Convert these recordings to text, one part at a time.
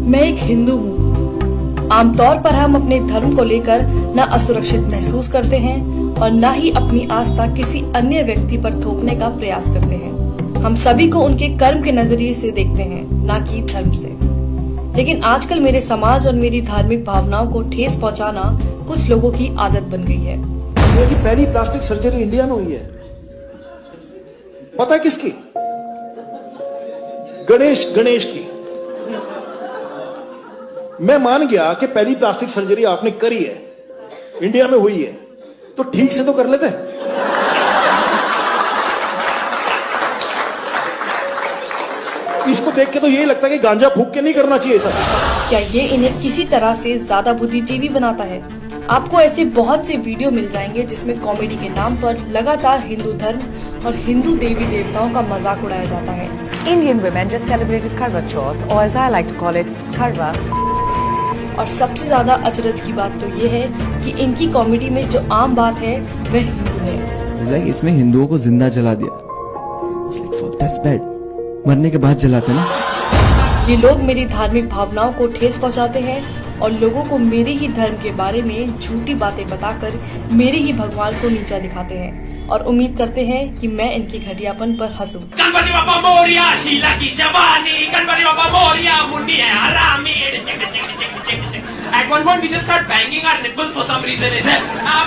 मैं एक हिंदू हूँ। आमतौर पर हम अपने धर्म को लेकर न असुरक्षित महसूस करते हैं और न ही अपनी आस्था किसी अन्य व्यक्ति पर थोपने का प्रयास करते हैं। हम सभी को उनके कर्म के नजरिए से देखते हैं, न कि धर्म से। लेकिन आजकल मेरे समाज और मेरी धार्मिक भावनाओं को ठेस पहुंचाना कुछ लोगों की आदत बन गई है। इंडिया की पहली प्लास्टिक सर्जरी इंडिया में हुई है, पता है किसकी? गणेश की। मैं मान गया कि पहली प्लास्टिक सर्जरी आपने करी है, इंडिया में हुई है, तो ठीक से तो कर लेते। इसको देख के तो यही लगता है कि गांजा फूक के नहीं करना चाहिए सर। क्या ये इन्हें किसी तरह से ज्यादा बुद्धिजीवी बनाता है? आपको ऐसे बहुत से वीडियो मिल जाएंगे जिसमें कॉमेडी के नाम पर लगातार हिंदू धर्म और हिंदू देवी देवताओं का मजाक उड़ाया जाता है। Indian women just celebrated Karwa Chauth, or as I like to call it, Karwa. और सबसे ज्यादा अचरज की बात तो ये है कि इनकी कॉमेडी में जो आम बात है वह हिंदू है। इसमें हिंदुओं को जिंदा जला दिया। Fuck, that's bad. मरने के बाद जलाते ना। ये लोग मेरी धार्मिक भावनाओं को ठेस पहुंचाते हैं और लोगों को मेरे ही धर्म के बारे में झूठी बातें बताकर मेरे ही भगवान को नीचा दिखाते हैं और उम्मीद करते हैं कि मैं इनकी घटियापन पर हंसूं। गणपति बाप्पा मोरिया, शीला की जवानी, गणपति बाप्पा मोरिया, मुंडी है हरामी। At one point we just start banging our nipples for some reason.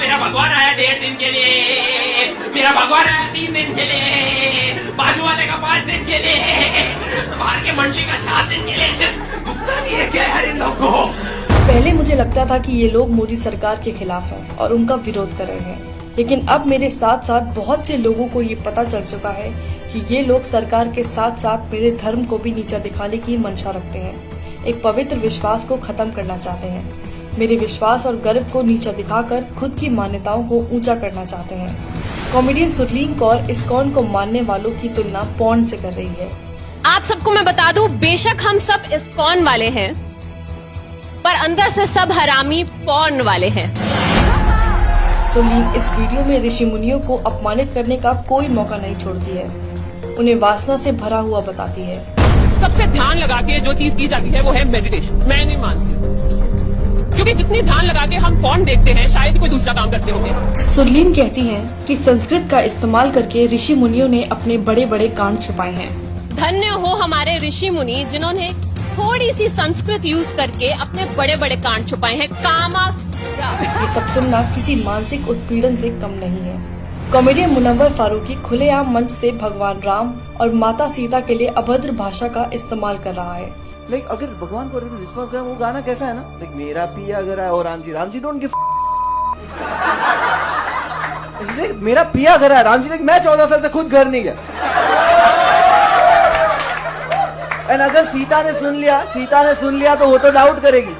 मेरा भगवान आया 1.5 दिन के लिए, मेरा भगवान आया 3 दिन के लिए, बाजू वाले का 5 दिन के लिए, बाहर के मंडली का 7 दिन के लिए। भुगतान नहीं है क्या यार इन लोगों को? पहले मुझे लगता था कि ये लोग मोदी सरकार के खिलाफ हैं और उनका विरोध कर रहे हैं, लेकिन अब मेरे साथ साथ बहुत से लोगों को ये पता चल चुका है कि ये लोग सरकार के साथ साथ मेरे धर्म को भी नीचा दिखाने की मंशा रखते हैं। एक पवित्र विश्वास को खत्म करना चाहते हैं। मेरे विश्वास और गर्व को नीचा दिखाकर खुद की मान्यताओं को ऊंचा करना चाहते हैं। कॉमेडियन सुरलीन कौर इस्कॉन को मानने वालों की तुलना पॉर्न से कर रही है। आप सबको मैं बता दूं, बेशक हम सब इस्कॉन वाले हैं, पर अंदर से सब हरामी पॉर्न वाले हैं। सुरलीन इस वीडियो में ऋषि मुनियों को अपमानित करने का कोई मौका नहीं छोड़ती है, उन्हें वासना से भरा हुआ बताती है। सबसे ध्यान लगा के जो चीज की जाती है वो है मेडिटेशन। मैं नहीं मानती, क्योंकि जितनी ध्यान लगा के हम फोन देखते हैं शायद कोई दूसरा काम करते होंगे। सुरलीन कहती हैं कि संस्कृत का इस्तेमाल करके ऋषि मुनियों ने अपने बड़े बड़े कांड छुपाए हैं। धन्य हो हमारे ऋषि मुनि जिन्होंने थोड़ी सी संस्कृत यूज करके अपने बड़े बड़े कांड छुपाए हैं। कामा ये सब सुनना किसी मानसिक उत्पीड़न से कम नहीं है। कॉमेडियन मुनव्वर फारूकी खुलेआम मंच से भगवान राम और माता सीता के लिए अभद्र भाषा का इस्तेमाल कर रहा है। लाइक अगर भगवान को रिस्पॉन्स करें, वो गाना कैसा है ना, लाइक मेरा पिया अगर है और राम जी डोंट गिव। मेरा पिया घर है, राम जी लाइक मैं 14 साल से खुद घर नहीं गया। एंड अगर सीता ने सुन लिया तो वो तो डाउट करेगी।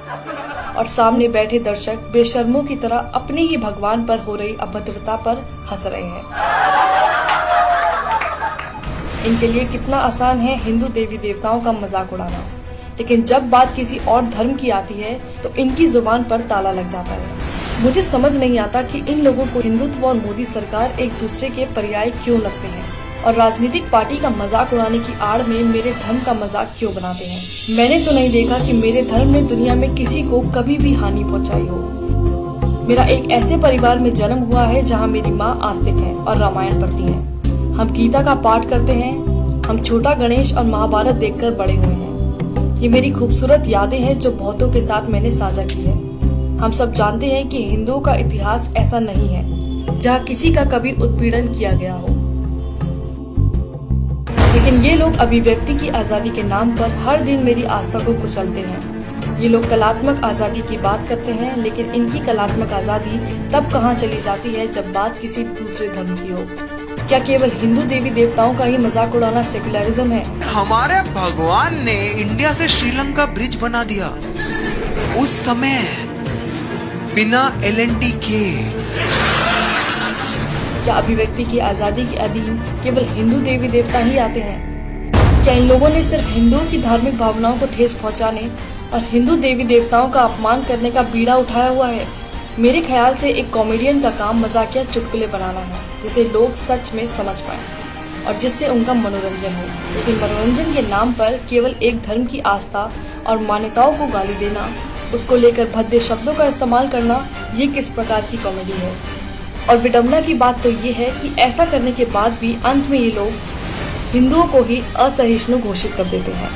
और सामने बैठे दर्शक बेशर्मों की तरह अपने ही भगवान पर हो रही अभद्रता पर हंस रहे हैं। इनके लिए कितना आसान है हिंदू देवी देवताओं का मजाक उड़ाना, लेकिन जब बात किसी और धर्म की आती है तो इनकी जुबान पर ताला लग जाता है। मुझे समझ नहीं आता कि इन लोगों को हिंदुत्व और मोदी सरकार एक दूसरे के पर्याय क्यों लगते हैं और राजनीतिक पार्टी का मजाक उड़ाने की आड़ में मेरे धर्म का मजाक क्यों बनाते हैं। मैंने तो नहीं देखा कि मेरे धर्म ने दुनिया में किसी को कभी भी हानि पहुंचाई हो। मेरा एक ऐसे परिवार में जन्म हुआ है जहां मेरी माँ आस्तिक है और रामायण पढ़ती है। हम गीता का पाठ करते हैं। हम छोटा गणेश और महाभारत देखकर बड़े हुए हैं। ये मेरी खूबसूरत यादें हैं जो बहुतों के साथ मैंने साझा की है। हम सब जानते हैं कि हिंदुओं का इतिहास ऐसा नहीं है जहाँ किसी का कभी उत्पीड़न किया गया हो, लेकिन ये लोग अभिव्यक्ति की आजादी के नाम पर हर दिन मेरी आस्था को कुचलते हैं। ये लोग कलात्मक आजादी की बात करते हैं, लेकिन इनकी कलात्मक आजादी तब कहाँ चली जाती है जब बात किसी दूसरे धर्म की हो। क्या केवल हिंदू देवी देवताओं का ही मजाक उड़ाना सेकुलरिज्म है? हमारे भगवान ने इंडिया से श्रीलंका ब्रिज बना दिया उस समय बिना LNT के। क्या अभिव्यक्ति की आजादी के अधीन केवल हिंदू देवी देवता ही आते हैं? क्या इन लोगों ने सिर्फ हिंदुओं की धार्मिक भावनाओं को ठेस पहुंचाने और हिंदू देवी देवताओं का अपमान करने का बीड़ा उठाया हुआ है? मेरे ख्याल से एक कॉमेडियन का काम मजाकिया चुटकुले बनाना है जिसे लोग सच में समझ पाएं और जिससे उनका मनोरंजन हो, लेकिन मनोरंजन के नाम पर केवल एक धर्म की आस्था और मान्यताओं को गाली देना, उसको लेकर भद्दे शब्दों का इस्तेमाल करना, ये किस प्रकार की कॉमेडी है। और विडंबना की बात तो ये है कि ऐसा करने के बाद भी अंत में ये लोग हिंदुओं को ही असहिष्णु घोषित कर देते हैं।